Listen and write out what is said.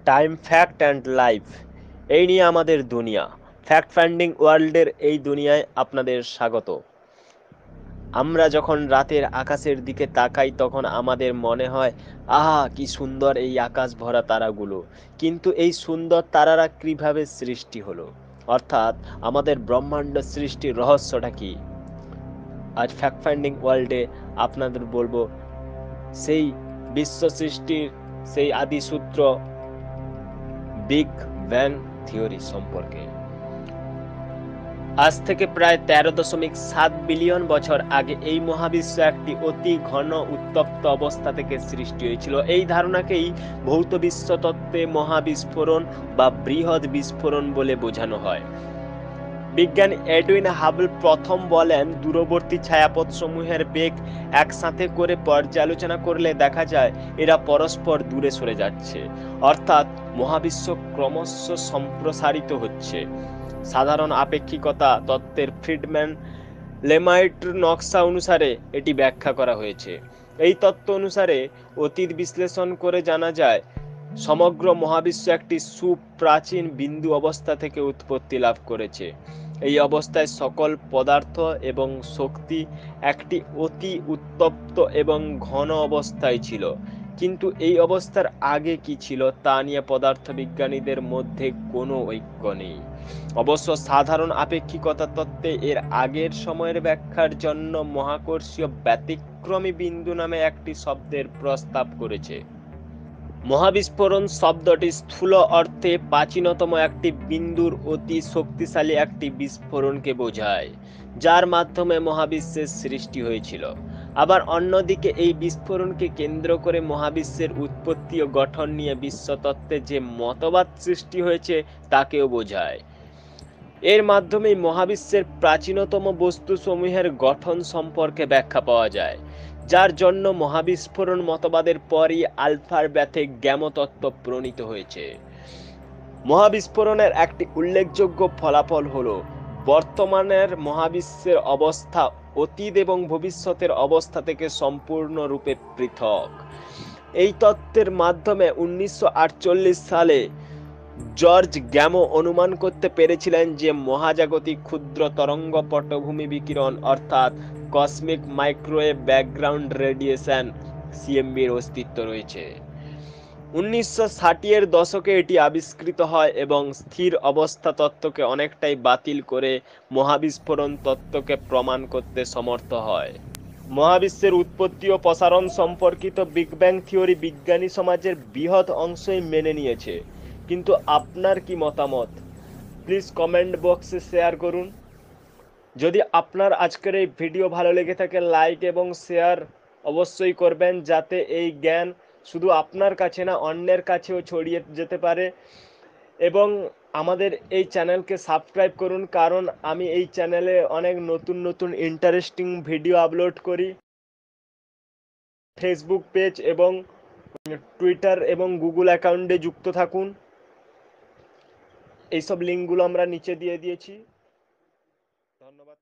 Time, fact and life, এই নিয়ে আমাদের দুনিয়া। ফ্যাক্ট ফাইন্ডিং ওয়ার্ল্ডের এই দুনিয়ায় আপনাদের স্বাগত। আমরা যখন রাতের আকাশের দিকে তাকাই তখন আমাদের মনে হয়, আহা কি সুন্দর এই আকাশ ভরা তারাগুলো। কিন্তু এই সুন্দর তারারা কিভাবে সৃষ্টি হলো, অর্থাৎ আমাদের ব্রহ্মাণ্ড সৃষ্টির রহস্যটা কি? আজ ফ্যাক্ট ফাইন্ডিং ওয়ার্ল্ডে আপনাদের বলবো সেই বিশ্ব সৃষ্টির সেই আদি সূত্র, বিগ ব্যাং থিওরি সম্পর্কে। আজ থেকে প্রায় 13.7 বিলিয়ন বছর আগে এই মহাবিশ্ব একটি অতি ঘন উত্তপ্ত অবস্থা থেকে সৃষ্টি হয়েছিল। এই ধারণাকেই ভৌত বিশ্ব তত্ত্বে মহাবিস্ফোরণ বা বৃহৎ বিস্ফোরণ বলে বোঝানো হয়। বিজ্ঞানী এডউইন হাবল প্রথম বলেন, দূরবর্তী ছায়াপথসমূহের বেগ একসাথে করে পর্যালোচনা করলে দেখা যায় এরা পরস্পর দূরে সরে যাচ্ছে, অর্থাৎ মহাবিশ্ব ক্রমশ সম্প্রসারিত হচ্ছে। সাধারণ আপেক্ষিকতা তত্ত্বের ফ্রিডম্যান লেমাইট নকশা অনুসারে এটি ব্যাখ্যা করা হয়েছে। এই তত্ত্ব অনুসারে অতীত বিশ্লেষণ করে জানা যায় সমগ্র মহাবিশ্ব একটি সুপ্রাচীন বিন্দু অবস্থা থেকে উৎপত্তি লাভ করেছে। এই অবস্থায় সকল পদার্থ এবং শক্তি একটি অতি উত্তপ্ত এবং ঘন অবস্থায় ছিল। কিন্তু এই অবস্থার আগে কি ছিল তা নিয়ে পদার্থবিজ্ঞানীদের মধ্যে কোনো ঐক্য নেই। অবশ্য সাধারণ আপেক্ষিকতা তত্ত্বে এর আগের সময়ের ব্যাখ্যার জন্য মহাকর্ষীয় ব্যতিক্রমী বিন্দু নামে একটি শব্দের প্রস্তাব করেছে। মহাবিস্ফোরণ শব্দটি স্থূল অর্থে প্রাচীনতম একটি বিন্দুর অতি শক্তিশালী একটি বিস্ফোরণকে বোঝায়, যার মাধ্যমে মহাবিশ্বের সৃষ্টি হয়েছিল। আবার অন্যদিকে এই বিস্ফোরণকে কেন্দ্র করে মহাবিশ্বের উৎপত্তি ও গঠন নিয়ে বিশ্বতত্ত্বে যে মতবাদ সৃষ্টি হয়েছে তাকেও বোঝায়। এর মাধ্যমেই মহাবিশ্বের প্রাচীনতম বস্তুসমূহের গঠন সম্পর্কে ব্যাখ্যা পাওয়া যায়, যার জন্য মহাবিস্ফোরণ মতবাদের পরই আলফার ব্যাথে জ্ঞামতত্ত্ব প্রণীত হয়েছে। মহাবিস্ফোরণের একটি উল্লেখযোগ্য ফলাফল হল বর্তমানের মহাবিশ্বের অবস্থা অতীত এবং ভবিষ্যতের অবস্থা থেকে সম্পূর্ণরূপে পৃথক। এই তত্ত্বের মাধ্যমে 1948 সালে জর্জ গ্যামো অনুমান করতে পেরেছিলেন যে মহাজাগতিক ক্ষুদ্র তরঙ্গ পটভূমি বিকিরণ অর্থাৎ কসমিক মাইক্রোওয়েভ ব্যাকগ্রাউন্ড রেডিয়েশন সিএমবির অস্তিত্ব রয়েছে। 1960 এর দশকে এটি আবিষ্কৃত হয় এবং স্থির অবস্থা তত্ত্বকে অনেকটাই বাতিল করে মহাবিস্ফোরণ তত্ত্বকে প্রমাণ করতে সমর্থ হয়। মহাবিশ্বের উৎপত্তি ও প্রসারণ সম্পর্কিত বিগ ব্যাং থিওরি বিজ্ঞানী সমাজের বৃহৎ অংশই মেনে নিয়েছে, কিন্তু আপনার কি মতামত? প্লিজ কমেন্ট বক্সে শেয়ার করুন। যদি আপনার আজকের এই ভিডিও ভালো লেগে থাকে লাইক এবং শেয়ার অবশ্যই করবেন, যাতে এই জ্ঞান শুধু আপনার কাছে না অন্যের কাছেও ছড়িয়ে যেতে পারে। এবং আমাদের এই চ্যানেলকে সাবস্ক্রাইব করুন, কারণ আমি এই চ্যানেলে অনেক নতুন নতুন ইন্টারেস্টিং ভিডিও আপলোড করি। ফেসবুক পেজ এবং টুইটার এবং গুগল অ্যাকাউন্টে যুক্ত থাকুন। এইসব লিঙ্কগুলো আমরা নিচে দিয়ে দিয়েছি। ধন্যবাদ।